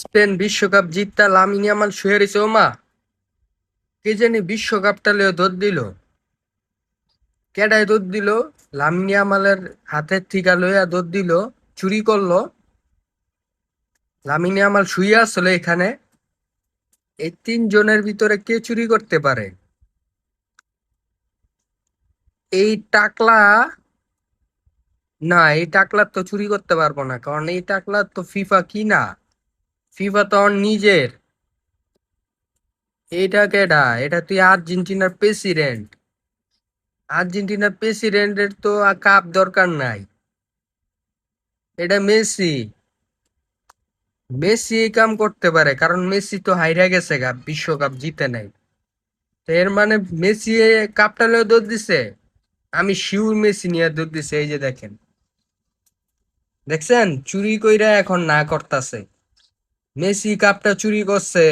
Spain বিশ্বকাপ জিততা Lamine Yamal শুয়ে রয়েছে। ও মা, কে জানি বিশ্বকাপটা লিয়ে দৌড় দিল। কেডায় দৌড় দিল? লামিন ইয়ামালের হাতের থিকা লইয়া দৌড় দিল, চুরি করলো। লামিন ইয়ামাল শুয়ে আসলে এখানে। এই তিনজনের ভিতরে কে চুরি করতে পারে? এই টাকলা? না, এই টাকলার তো চুরি করতে পারবো না, কারণ এই টাকলার তো ফিফা কি না, ফিফা তো ওর নিজের। এইটা কেডা? এটা তুই আর্জেন্টিনার প্রেসিডেন্ট। আর্জেন্টিনার প্রেসিডেন্টের তো কাপ দরকার নাই। এটা মেসি। মেসি এই কাম করতে পারে, কারণ মেসি তো হাইরা গেছে গা, বিশ্বকাপ জিতে নাই। তো এর মানে মেসি এই কাপটা লয়ে দৌড় দিছে। আমি শিওর মেসি নিয়ে দৌড় দিছে। এই যে দেখেন, দেখছেন চুরি কইরা এখন না করতাছে। মেসি কাপটা চুরি করছে।